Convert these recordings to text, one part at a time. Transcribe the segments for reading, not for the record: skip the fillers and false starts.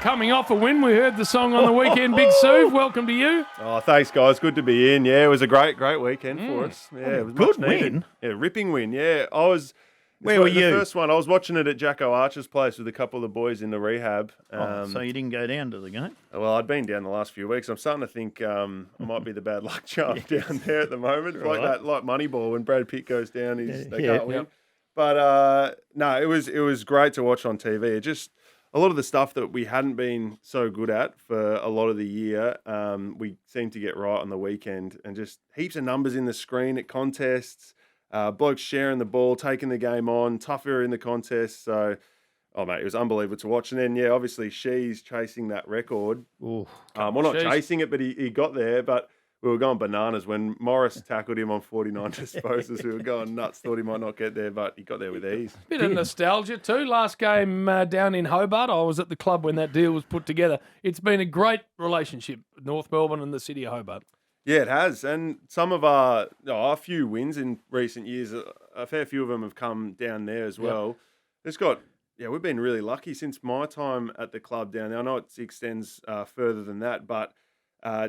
coming off a win. We heard the song on the weekend. Big Sue, welcome to you. Oh, thanks, guys. Good to be in. Yeah, it was a great weekend for us. Yeah, it was Good much needed. win. Yeah, ripping win. Yeah, I was. Where were the you? first one, I was watching it at Jacko Archer's place with a couple of the boys in the rehab. So you didn't go down to the game? Well, I'd been down the last few weeks. I'm starting to think I might be the bad luck charm down there at the moment. It's like Moneyball when Brad Pitt goes down, they can't win. But no, it was great to watch on TV. It just a lot of the stuff that we hadn't been so good at for a lot of the year, we seemed to get right on the weekend, and just heaps of numbers in the screen at contests. Blokes sharing the ball, taking the game on, tougher in the contest. So, mate, it was unbelievable to watch. And then, obviously, She's chasing that record. Ooh, not chasing it, but he got there. But we were going bananas when Morris tackled him on 49 disposals. We were going nuts, thought he might not get there, but he got there with ease. Bit of nostalgia too. Last game down in Hobart, I was at the club when that deal was put together. It's been a great relationship, North Melbourne and the city of Hobart. Yeah, it has. And some of our few wins in recent years, a fair few of them have come down there as well. We've been really lucky since my time at the club down there. I know it extends further than that, but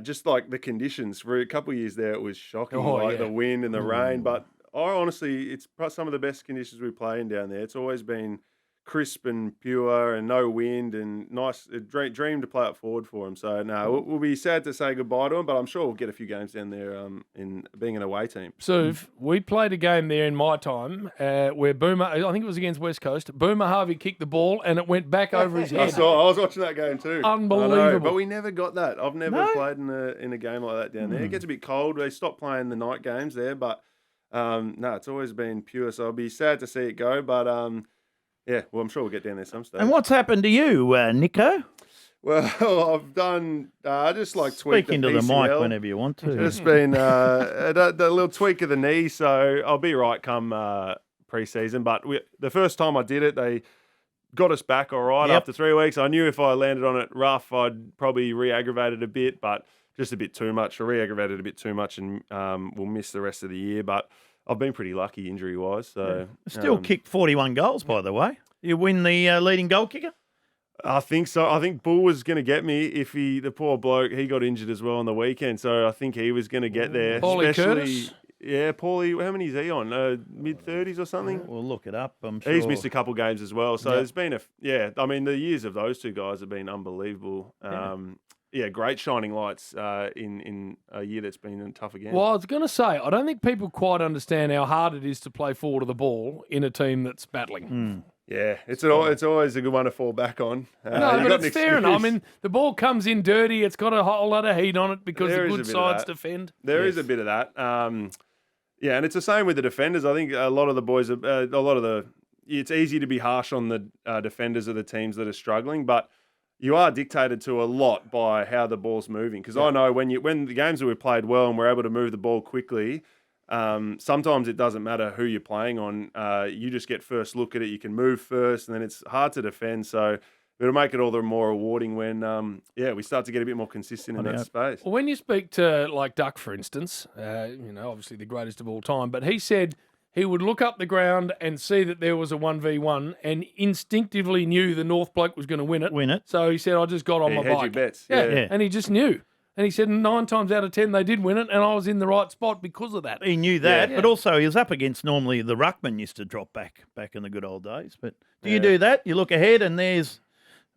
just like the conditions for a couple of years there, it was shocking, the wind and the rain. But honestly, it's some of the best conditions we play in down there. It's always been crisp and pure and no wind and nice. A dream to play it forward for them. So, no, we'll be sad to say goodbye to them, but I'm sure we'll get a few games down there in being an away team. So, we played a game there in my time where Boomer, I think it was against West Coast, Boomer Harvey kicked the ball and it went back over his head. I was watching that game too. Unbelievable. But we never got that. I've never played in a game like that down there. It gets a bit cold. They stopped playing the night games there, but it's always been pure. So, I'll be sad to see it go, but I'm sure we'll get down there some stage. And what's happened to you, Nico? Well, I've done just like tweak Speak into the mic whenever you want to. Just been the little tweak of the knee, so I'll be right come pre-season. But the first time I did it, they got us back all right after 3 weeks. I knew if I landed on it rough, I'd probably re-aggravate it a bit, but just a bit too much. I re-aggravated a bit too much, and we'll miss the rest of the year. But I've been pretty lucky injury-wise. So Still kicked 41 goals, by the way. You win the leading goal kicker? I think so. I think Bull was going to get me if the poor bloke, he got injured as well on the weekend. So I think he was going to get there. Paulie Curtis? Yeah, Paulie, how many is he on? Mid-30s or something? We'll look it up, I'm sure. He's missed a couple games as well. So there's been the years of those two guys have been unbelievable. Great shining lights in a year that's been tough again. Well, I was going to say, I don't think people quite understand how hard it is to play forward of the ball in a team that's battling. Yeah, it's always a good one to fall back on. No, but it's fair enough. I mean, the ball comes in dirty. It's got a whole lot of heat on it because the good sides defend. There is a bit of that. And it's the same with the defenders. I think a lot of the boys, it's easy to be harsh on the defenders of the teams that are struggling, but you are dictated to a lot by how the ball's moving. Because I know when the games that we played well and we're able to move the ball quickly, sometimes it doesn't matter who you're playing on. You just get first look at it. You can move first, and then it's hard to defend. So it'll make it all the more rewarding when we start to get a bit more consistent in that space. Well, when you speak to like Duck, for instance, obviously the greatest of all time, but he said he would look up the ground and see that there was a 1v1 and instinctively knew the North bloke was going to win it. So he said, I just got on my bike. Bets. Yeah, and he just knew. And he said 9 times out of 10 they did win it, and I was in the right spot because of that. He knew that, but also he was up against normally the ruckman used to drop back in the good old days. But do you do that? You look ahead and there's,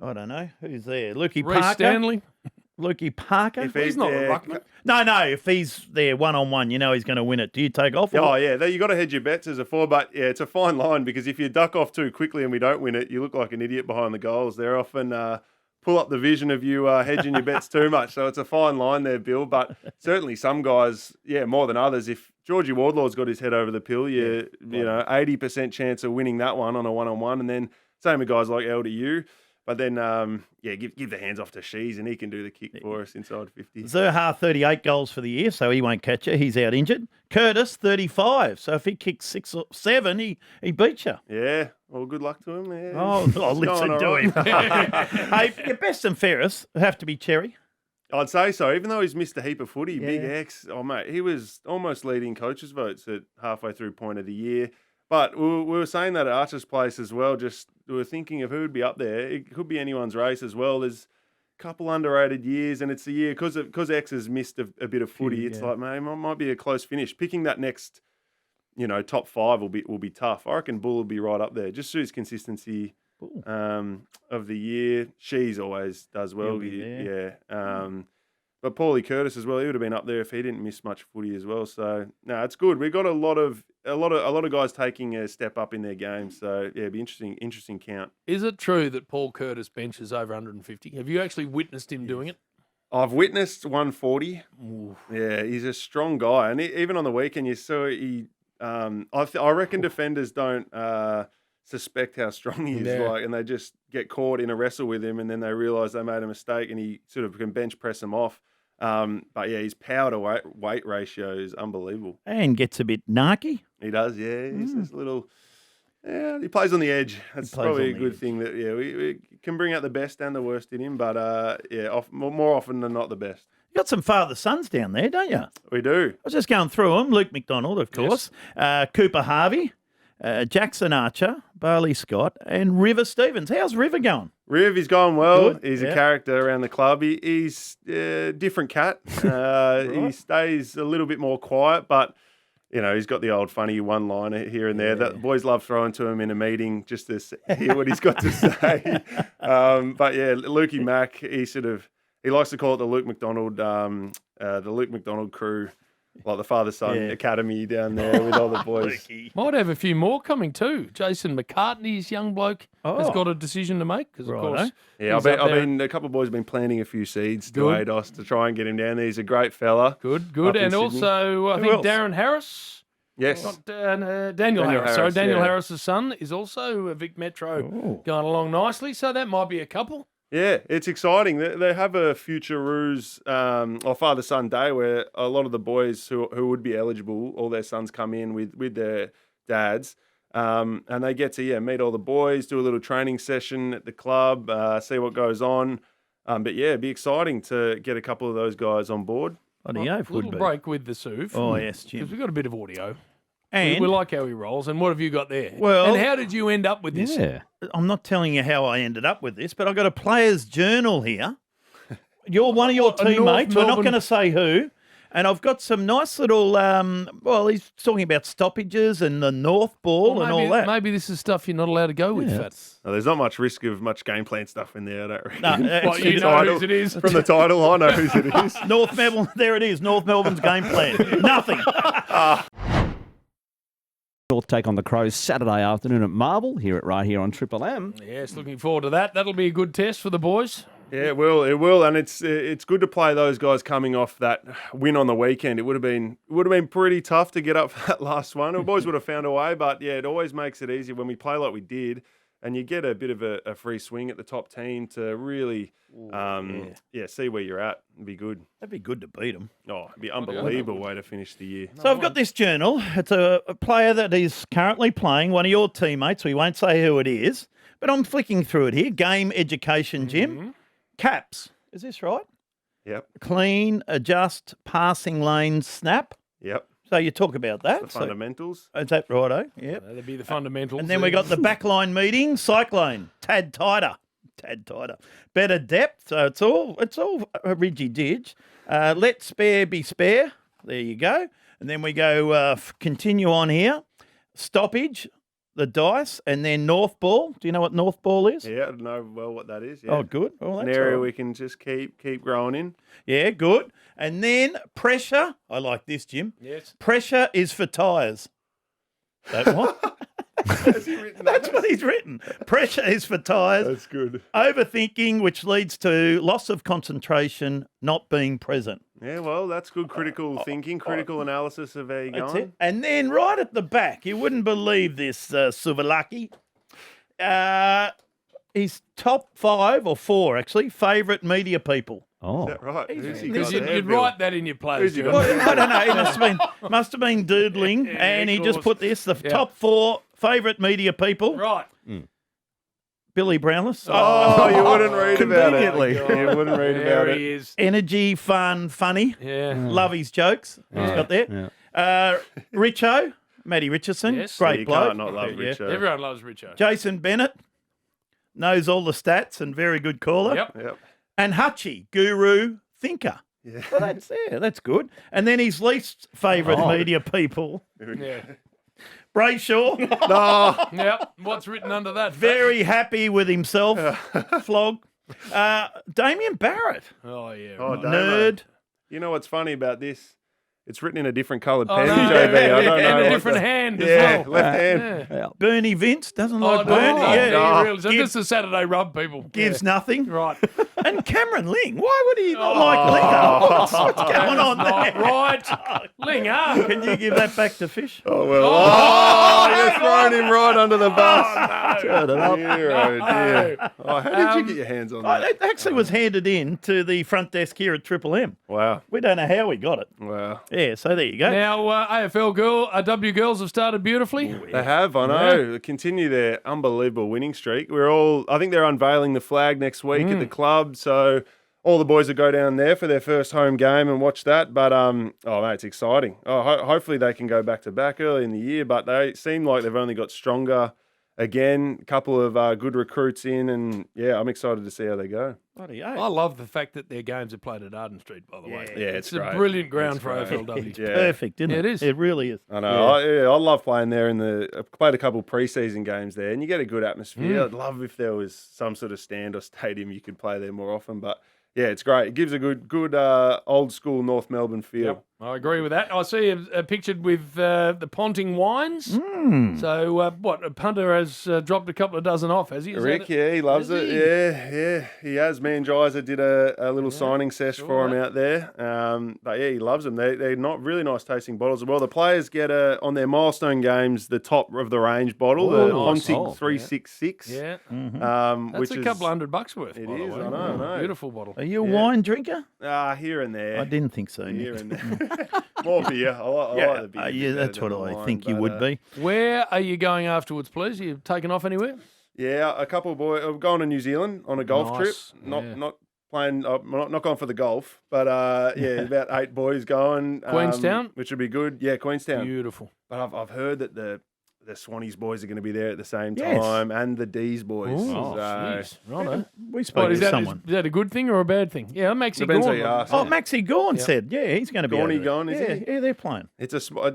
I don't know, who's there? Lukey Reece Parker? Stanley? Lukey Parker? He's not a ruckman. No, if he's there one-on-one, you know he's going to win it. Do you take off? Oh, yeah. You got to hedge your bets as a forward, but it's a fine line because if you duck off too quickly and we don't win it, you look like an idiot behind the goals. They're often pull up the vision of you hedging your bets too much. So it's a fine line there, Bill. But certainly some guys, more than others. If Georgie Wardlaw's got his head over the pill, 80% chance of winning that one on a one-on-one. And then same with guys like LDU. But then, give the hands off to Shees and he can do the kick for us inside 50. Zerha, 38 goals for the year, so he won't catch you. He's out injured. Curtis, 35. So if he kicks 6 or 7, he beats you. Yeah. Well, good luck to him. Yeah. I'll listen to him. Hey, your best and fairest have to be Cherry. I'd say so. Even though he's missed a heap of footy, Big X, mate, he was almost leading coaches' votes at halfway through point of the year. But we were saying that at Archer's Place as well. Just we were thinking of who would be up there. It could be anyone's race as well. There's a couple underrated years, and it's the year because X has missed a bit of footy. It's like, man, it might be a close finish. Picking that next, top 5 will be tough. I reckon Bull will be right up there. Just Sue's consistency of the year. She's always does well. But Paulie Curtis as well. He would have been up there if he didn't miss much footy as well. So no, it's good. We've got a lot of guys taking a step up in their game. So yeah, it'd be interesting count. Is it true that Paul Curtis benches over 150? Have you actually witnessed him doing it? I've witnessed 140. Ooh. Yeah, he's a strong guy, and even on the weekend, you saw he. I reckon defenders don't suspect how strong he is, and they just get caught in a wrestle with him, and then they realise they made a mistake, and he sort of can bench press them off. But yeah, his power to weight ratio is unbelievable, and gets a bit narky. He does, yeah. He's this little. Yeah, he plays on the edge. That's probably a good thing that we can bring out the best and the worst in him, but more often than not the best. You got some father-sons down there, don't you? We do. I was just going through them. Luke McDonald, of course. Yes. Cooper Harvey, Jackson Archer, Barley Scott, and River Stevens. How's River going? Riv, he's going well. Good. He's a character around the club. He's a different cat. Right. He stays a little bit more quiet, but he's got the old funny one-liner here and there. The boys love throwing to him in a meeting just to hear what he's got to say. But yeah, Lukey Mack, he likes to call it the Luke McDonald crew, like the father-son academy down there with all the boys. Might have a few more coming too. Jason McCartney's young bloke has got a decision to make because, of course, a couple of boys have been planting a few seeds to ADOS to try and get him down there. He's a great fella. Good. And also, I think Darren Harris. Yes. Daniel Harris. Sorry, Daniel Harris's son is also a Vic Metro going along nicely. So that might be a couple. Yeah, it's exciting. They have a future Roos or father-son day where a lot of the boys who would be eligible, all their sons come in with their dads, and they get to meet all the boys, do a little training session at the club, see what goes on. But yeah, it'd be exciting to get a couple of those guys on board. Little break with the SUV. Oh yes, Jim. Because we've got a bit of audio. And we like how he rolls. And what have you got there? Well, and how did you end up with this? Yeah. I'm not telling you how I ended up with this, but I've got a player's journal here. You're one of your teammates. We're not going to say who. And I've got some nice little, he's talking about stoppages and the North ball and all that. Maybe this is stuff you're not allowed to go with, Fats. No, there's not much risk of much game plan stuff in there, I don't reckon. No, you know whose it is. From the title, I know whose it is. North Melbourne, there it is, North Melbourne's game plan. Nothing. North take on the Crows Saturday afternoon at Marvel. Right here on Triple M. Yes, looking forward to that. That'll be a good test for the boys. Yeah, it will, and it's good to play those guys coming off that win on the weekend. It would have been pretty tough to get up for that last one. The boys would have found a way, but yeah, it always makes it easier when we play like we did, and you get a bit of a free swing at the top team to really, see where you're at. It'd be good. That'd be good to beat them. Oh, it'd be an unbelievable way to finish the year. So I've got this journal. It's a player that is currently playing, one of your teammates. We won't say who it is, but I'm flicking through it here. Game education, Jim. Mm-hmm. Caps. Is this right? Yep. Clean, adjust, passing lane, snap. Yep. So you talk about that. The fundamentals. Is that righto? Yep. That'd be the fundamentals. And then we got the backline meeting, cyclone, tad tighter. Better depth. So it's all a ridgy didge. Let spare be spare. There you go. And then we go continue on here. Stoppage, the dice, and then North ball. Do you know what North ball is? Yeah, I know well what that is. Yeah. Oh, good. Well, that's an area we can just keep growing in. Yeah, good. And then pressure. I like this, Jim. Yes. Pressure is for tyres. That what? That's what he's written. Pressure is for tyres. That's good. Overthinking, which leads to loss of concentration, not being present. Yeah, well, that's good critical thinking, critical analysis of how you're going. It. And then right at the back, you wouldn't believe this, Suvalaki. His top 5 or 4, actually, favourite media people. Oh, is that right? Because you'd write that in your players. I don't know. He must have been doodling, and he just put this: the top 4 favourite media people. Right. Billy Brownless. Oh, you wouldn't read about it. Conveniently. You wouldn't read about it. He is. Energy, fun, funny. Yeah. Love his jokes. He's got there. Yeah. Richo, Matty Richardson, Yes. great You bloke. can't not love Richo. Everyone loves Richo. Jason Bennett knows all the stats and very good caller. Yep. Yep. And Hutchie, guru, thinker. Yeah. Well, that's good. And then his least favourite media people, Yeah. Brayshaw, No. Yep. What's written under that? very happy with himself, flog. Damien Barrett, Oh, yeah. Oh, right. Damo. nerd. You know what's funny about this? It's written in a different coloured Oh, pen, no, JB. I don't know. and a what different the- hand as Yeah, well. left hand. Yeah. Bernie Vince doesn't Oh, like Bernie. no, Yeah, no. really. So this is Saturday rub, people. gives nothing. Right. And Cameron Ling, why would he not like Linger? What's going on Not there? right. Linger. Can you give that back to Fish? Oh, well. Oh, you're throwing him right under the bus. Oh, Turn it up. Dear, oh, dear. Oh, how did you get your hands on that? It actually was handed in to the front desk here at Triple M. Wow. We don't know how we got it. Wow. Yeah, so there you go. Now, W girls have started beautifully. They have, I know. They continue their unbelievable winning streak. I think they're unveiling the flag next week at the club, so all the boys will go down there for their first home game and watch that. But, mate, it's exciting. Hopefully they can go back to back early in the year, but they seem like they've only got stronger again. A couple of good recruits in, and, yeah, I'm excited to see how they go. Bloody I oath. love the fact that their games are played at Arden Street, by the way. Yeah, it's it's a great. brilliant ground It's for great. AFLW. It's Yeah. perfect, isn't it? It is. It really is. I know. I love playing there. I've played a couple pre-season games there, and you get a good atmosphere. I'd love if there was some sort of stand or stadium you could play there more often. But yeah, it's great. It gives a good old school North Melbourne feel. Yep, I agree with that. I see a pictured with the Ponting wines. So, a punter has dropped a couple of dozen off, has he? Is Rick, that it? yeah, he loves Has it. he? Yeah, he has. Me and Jiza did a little signing sesh for him out there. But yeah, he loves them. They're not really nice tasting bottles as well. The players get on their milestone games the top of the range bottle, the nice. Ponting Oh, 366. Yeah. That's That's a couple $100 worth. It by the is, way. I know. Beautiful bottle. Are you a wine drinker? Here and there. I didn't think so. Here Nick. and there. More beer. I like the beer. Yeah, that's what I think you would be. Where are you going afterwards, please? You taken off anywhere? Yeah, a couple of boys. I've gone to New Zealand on a golf trip. Nice, yeah. Not playing. Not going for the golf, but yeah, about 8 boys going. Queenstown? Which would be good. Yeah, Queenstown. Beautiful. But I've heard that the Swannies boys are going to be there at the same Yes. time, and the D's boys. Oh, So, jeez. Righto. We spoke What, is to that, someone. is that a good thing or a bad thing? Yeah, Maxie Depends who Gorn. you ask. Oh, Maxie Gorn said, yeah, he's going to be Gorny over there. gone, is yeah, he? Yeah, they're playing. it's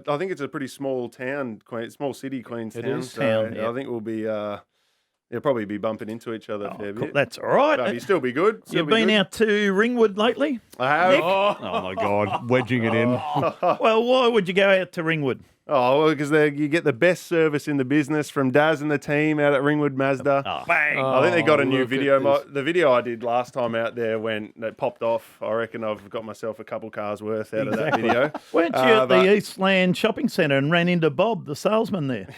I think it's a pretty small town, small city, Queenstown. is. So Town, yeah. I think we'll be. They'll probably be bumping into each other a fair Cool. bit. That's all right. But he'll still be good. Still You've be been good. out to Ringwood lately? I have. Nick? Oh my God, wedging it in. Well, why would you go out to Ringwood? Oh, well, because you get the best service in the business from Daz and the team out at Ringwood Mazda. Bang. I think they got a new look at video. this. The video I did last time out there when it popped off, I reckon I've got myself a couple cars worth out of that video. Weren't you at but- the Eastland Shopping Centre and ran into Bob, the salesman there?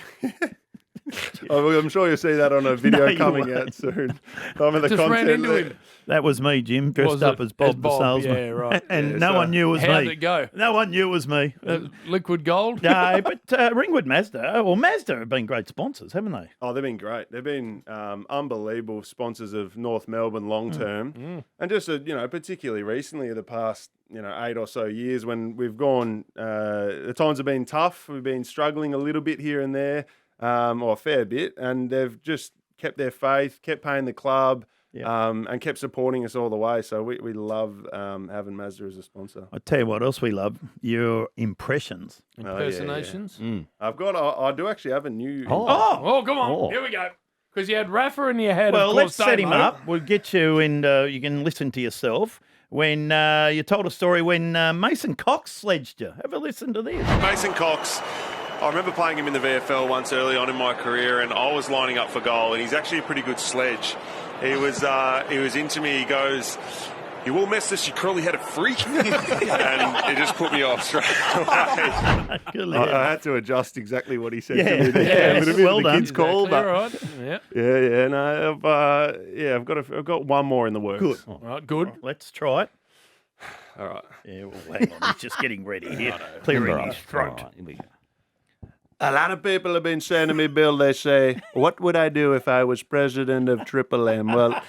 I'm sure you'll see that on a video No, you coming won't. out soon. I'm in the Just ran content into there. him. That was me, Jim, dressed Was up it? as Bob, As the Bob, salesman. yeah, right. And Yeah, no so one knew it was How'd me. it go? No one knew it was me. Liquid gold? No, but Ringwood Mazda, or Mazda have been great sponsors, haven't they? Oh, they've been great. They've been unbelievable sponsors of North Melbourne long term, and just particularly recently, the past 8 or so years when we've gone. The times have been tough. We've been struggling a little bit here and there, or a fair bit, and they've just kept their faith, kept paying the club. And kept supporting us all the way. So we love having Mazda as a sponsor. I tell you what else we love, your impressions. Impersonations? I do actually have a new. Oh, come on. Oh. Here we go. Because you had Rafa and you had, Well, of let's course, set him Damo. up. We'll get you, and you can listen to yourself. When you told a story when Mason Cox sledged you. Have a listen to this. Mason Cox, I remember playing him in the VFL once early on in my career, and I was lining up for goal, and he's actually a pretty good sledge. He was into me. He goes, "You will miss this. You curly headed freak," and it just put me off straight away. Good lad. I had to adjust exactly what he said Yeah. to me there. Yeah, a little bit well of the done. kids' call, Exactly, but all right. Yeah. no, I've got one more in the works. Good. All right, good. Let's try it. All right. Yeah, well, hang on. He's just getting ready here. Clearing his throat. Right, here we go. A lot of people have been saying to me, Bill, they say, what would I do if I was president of Triple M? Well,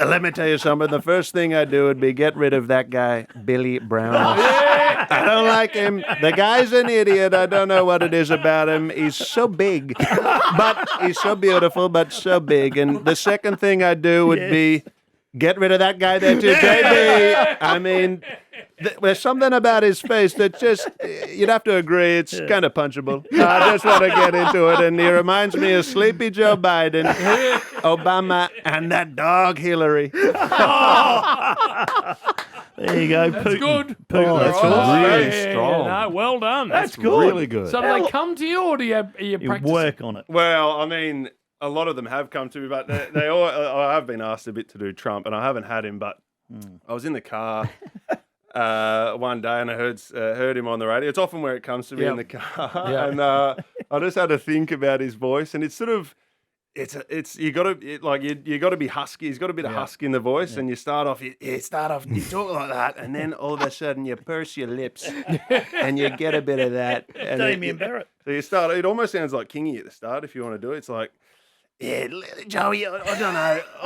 let me tell you something. The first thing I'd do would be get rid of that guy, Billy Brown. I don't like him. The guy's an idiot. I don't know what it is about him. He's so big, but he's so beautiful, but so big. And the second thing I'd do would be get rid of that guy there too, JB. I mean, there's something about his face that just, you'd have to agree, it's kind of punchable. I just want to get into it. And he reminds me of Sleepy Joe Biden, Obama, and that dog Hillary. There you go. That's good. Putin, that's All right. really Yeah, strong. No, well done. That's good. Really good. So do they come to you, or do you You practice? work on it. Well, I mean, a lot of them have come to me, but they all, I have been asked a bit to do Trump, and I haven't had him, but I was in the car one day and I heard him on the radio. It's often where it comes to me in the car. Yeah. And I just had to think about his voice, and it's sort of, you got to be husky. He's got a bit of husky in the voice, and you start off, you talk like that, and then all of a sudden you purse your lips, and you get a bit of that. And Damien Barrett. So you start. It almost sounds like Kingy at the start if you want to do it. It's like, yeah, Joey, I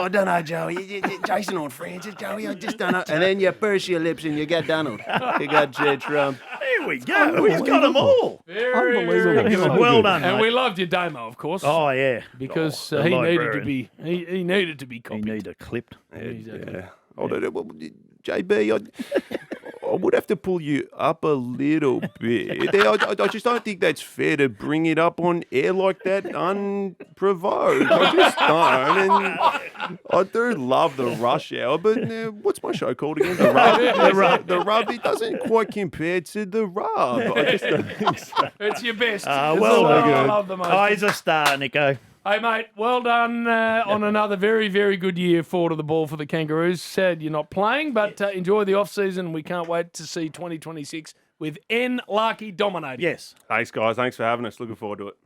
don't know, Joey. Jason or Francis, Joey, I just don't know. And then you purse your lips and you get Donald. You got J. Trump. There we go. He's got them all. Very, Unbelievable. very good. So Well good. done, And mate. we loved your demo, of course, Oh, yeah. because the he needed to librarian. be he needed to be He copied. needed clipped. Yeah. JB, I would have to pull you up a little bit. I just don't think that's fair to bring it up on air like that unprovoked. I just don't. And I do love the rush hour, but what's my show called again? The Rub. The Rub. The Rub. It doesn't quite compare to the Rub. I just don't think so. It's your best. Ah, It's well the one I done. love the most. Oh, he's a star, Nico. Hey, mate, well done on another very, very good year forward of the ball for the Kangaroos. Sad you're not playing, but enjoy the off-season. We can't wait to see 2026 with N. Larkey dominating. Yes. Thanks, guys. Thanks for having us. Looking forward to it.